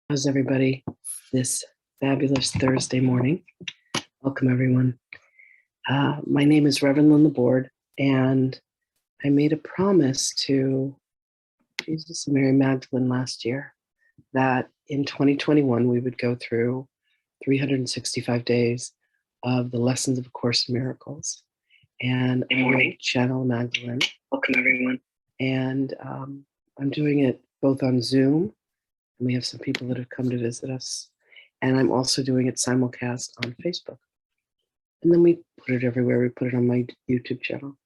How's everybody this fabulous Thursday morning? Welcome, everyone. My name is Reverend Lynn LaBorde, and I made a promise to Jesus and Mary Magdalene last year that in 2021 we would go through 365 days of the lessons of A Course in Miracles. And Good morning. I channel Magdalene. Welcome, everyone. And I'm doing it both on Zoom, and we have some people that have come to visit us. And I'm also doing it simulcast on Facebook. And then we put it everywhere. We put it on my YouTube channel.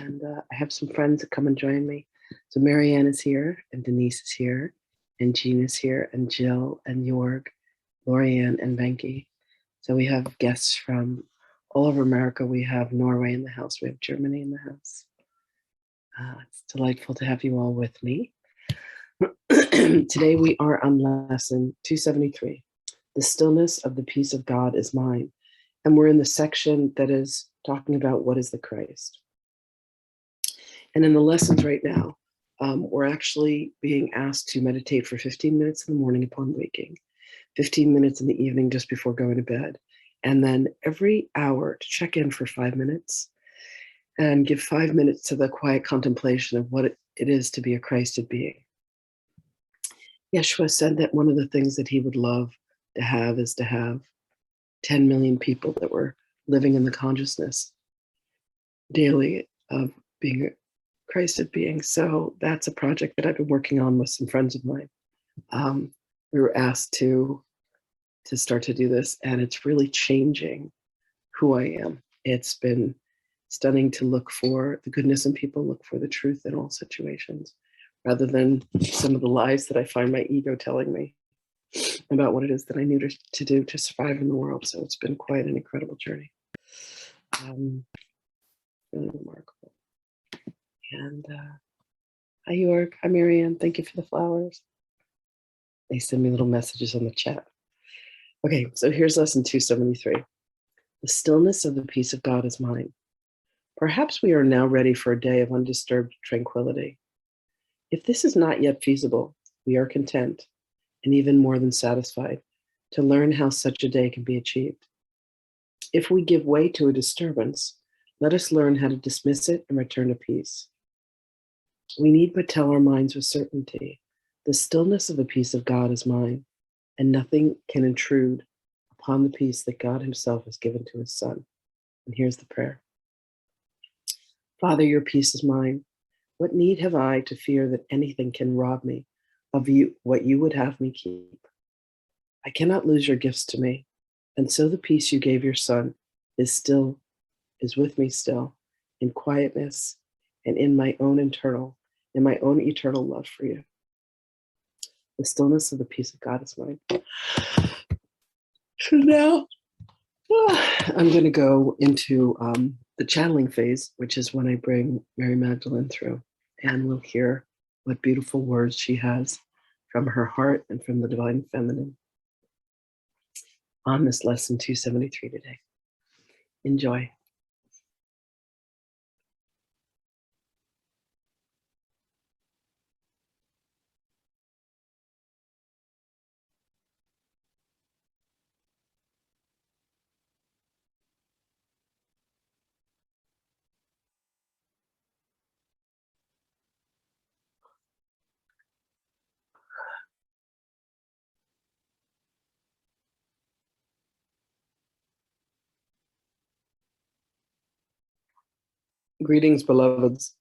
And I have some friends that come and join me. So Marianne is here, and Denise is here, and Jean is here, and Jill, and Jorg, Lorianne, and Benke. So we have guests from all over America. We have Norway in the house. We have Germany in the house. It's delightful to have you all with me. Today we are on lesson 273. The stillness of the peace of God is mine. And we're in the section that is talking about what is the Christ. And in the lessons right now, we're actually being asked to meditate for 15 minutes in the morning upon waking, 15 minutes in the evening just before going to bed, and then every hour to check in for 5 minutes and give 5 minutes to the quiet contemplation of what it is to be a Christed being. Yeshua said that one of the things that he would love to have is to have 10 million people that were living in the consciousness daily of being a Christed being. So that's a project that I've been working on with some friends of mine. We were asked to start to do this, and it's really changing who I am. It's been stunning to look for the goodness in people, look for the truth in all situations, rather than some of the lies that I find my ego telling me about what it is that I need to do to survive in the world. So it's been quite an incredible journey. Really remarkable. And hi, Jorg. Hi, Marianne. Thank you for the flowers. They send me little messages on the chat. Okay, so here's lesson 273. The stillness of the peace of God is mine. Perhaps we are now ready for a day of undisturbed tranquility. If this is not yet feasible, we are content, and even more than satisfied, to learn how such a day can be achieved. If we give way to a disturbance, let us learn how to dismiss it and return to peace. We need but tell our minds with certainty, the stillness of the peace of God is mine, and nothing can intrude upon the peace that God himself has given to his Son. And here's the prayer. Father, your peace is mine. What need have I to fear that anything can rob me of you, what you would have me keep? I cannot lose your gifts to me, and so the peace you gave your Son is with me still, in quietness and in my own eternal love for you. The stillness of the peace of God is mine. So now I'm going to go into the channeling phase, which is when I bring Mary Magdalene through, and we'll hear what beautiful words she has from her heart and from the Divine Feminine on this lesson 273 today. Enjoy. Greetings, beloveds.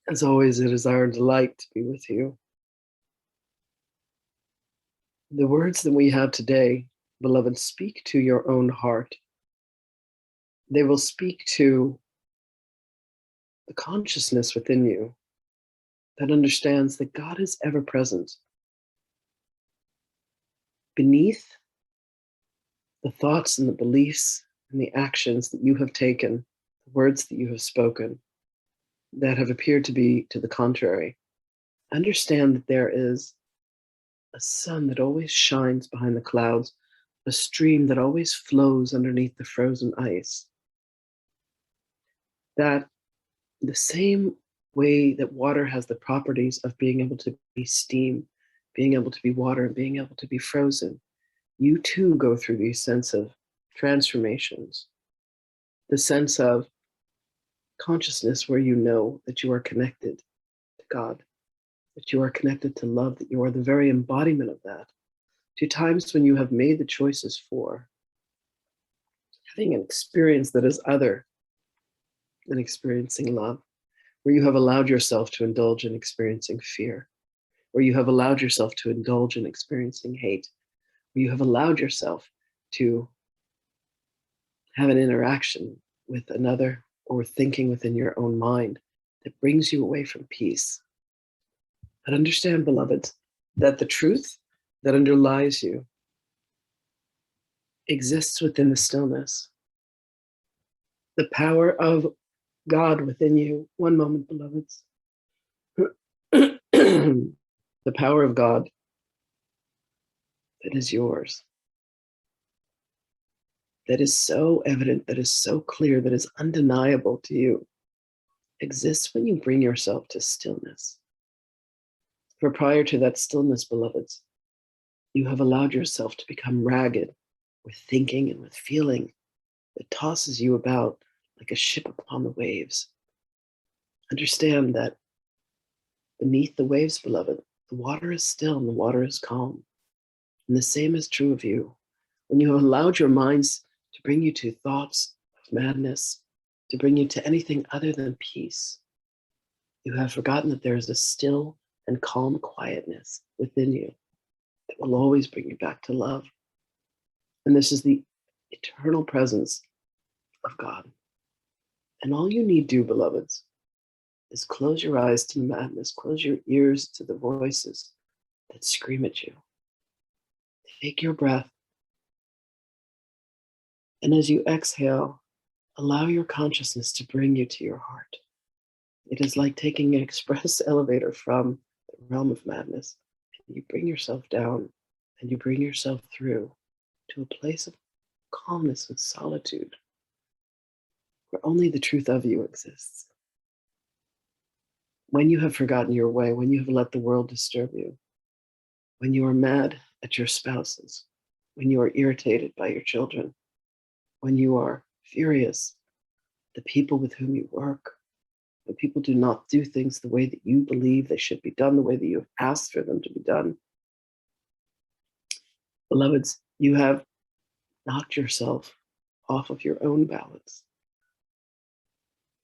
As always, it is our delight to be with you. The words that we have today, beloved, speak to your own heart. They will speak to the consciousness within you that understands that God is ever present beneath the thoughts and the beliefs and the actions that you have taken, the words that you have spoken that have appeared to be to the contrary. Understand that there is a sun that always shines behind the clouds, a stream that always flows underneath the frozen ice. That the same way that water has the properties of being able to be steam, being able to be water, and being able to be frozen, you too go through these sense of transformations, the sense of consciousness where you know that you are connected to God, that you are connected to love, that you are the very embodiment of that, to times when you have made the choices for having an experience that is other than experiencing love, where you have allowed yourself to indulge in experiencing fear, where you have allowed yourself to indulge in experiencing hate, where you have allowed yourself to have an interaction with another or thinking within your own mind that brings you away from peace. But understand, beloveds, that the truth that underlies you exists within the stillness. The power of God within you. One moment, beloveds. The power of God that is yours, that is so evident, that is so clear, that is undeniable to you, exists when you bring yourself to stillness. For prior to that stillness, beloveds, you have allowed yourself to become ragged with thinking and with feeling that tosses you about like a ship upon the waves. Understand that beneath the waves, beloved, the water is still and the water is calm. And the same is true of you. When you have allowed your minds to bring you to thoughts of madness, to bring you to anything other than peace, you have forgotten that there is a still and calm quietness within you that will always bring you back to love. And this is the eternal presence of God. And all you need do, beloveds, is close your eyes to the madness, close your ears to the voices that scream at you. Take your breath. And as you exhale, allow your consciousness to bring you to your heart. It is like taking an express elevator from the realm of madness. And you bring yourself down and you bring yourself through to a place of calmness and solitude where only the truth of you exists. When you have forgotten your way, when you have let the world disturb you, when you are mad at your spouses, when you are irritated by your children, when you are furious at the people with whom you work, when people do not do things the way that you believe they should be done, the way that you have asked for them to be done. Beloveds, you have knocked yourself off of your own balance.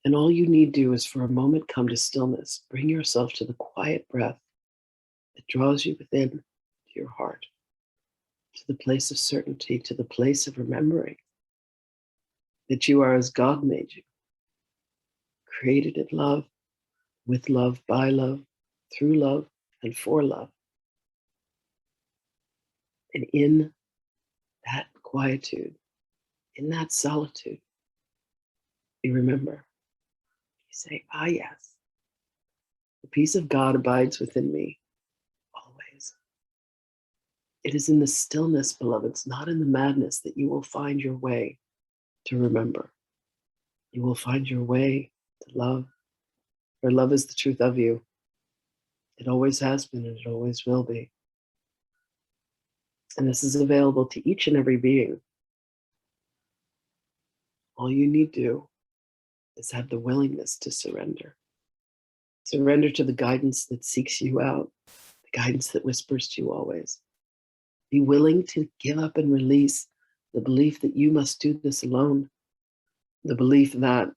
And all you need do is for a moment come to stillness. Bring yourself to the quiet breath that draws you within to your heart, to the place of certainty, to the place of remembering that you are as God made you, created in love, with love, by love, through love, and for love. And in that quietude, in that solitude, you remember, you say, ah, yes, the peace of God abides within me always. It is in the stillness, beloveds, not in the madness, that you will find your way to remember. You will find your way to love, for love is the truth of you. It always has been and it always will be. And this is available to each and every being. All you need do is have the willingness to surrender. Surrender to the guidance that seeks you out, the guidance that whispers to you always. Be willing to give up and release the belief that you must do this alone, the belief that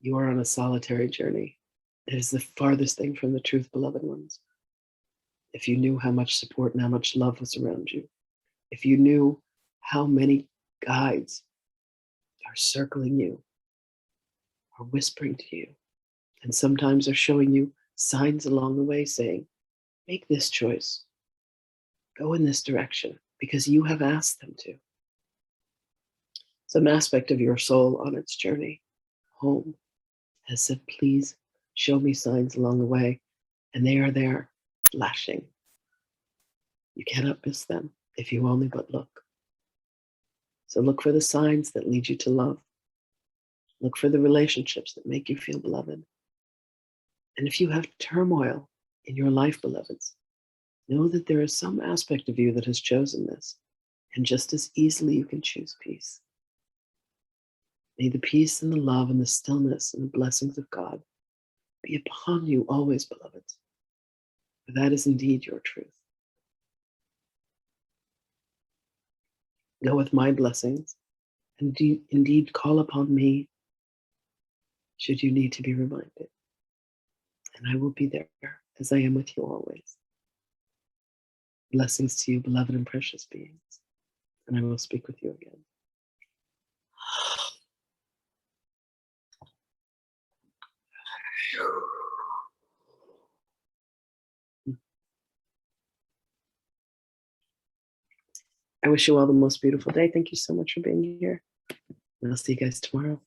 you are on a solitary journey. It is the farthest thing from the truth, beloved ones. If you knew how much support and how much love was around you, if you knew how many guides are circling you, are whispering to you, and sometimes are showing you signs along the way saying, make this choice, go in this direction, because you have asked them to. Some aspect of your soul on its journey home has said, please show me signs along the way, and they are there flashing. You cannot miss them if you only but look. So look for the signs that lead you to love. Look for the relationships that make you feel beloved. And if you have turmoil in your life, beloveds, know that there is some aspect of you that has chosen this, and just as easily you can choose peace. May the peace and the love and the stillness and the blessings of God be upon you always, beloveds, for that is indeed your truth. Go with my blessings, and indeed call upon me should you need to be reminded. And I will be there as I am with you always. Blessings to you, beloved and precious beings. And I will speak with you again. I wish you all the most beautiful day. Thank you so much for being here. And I'll see you guys tomorrow.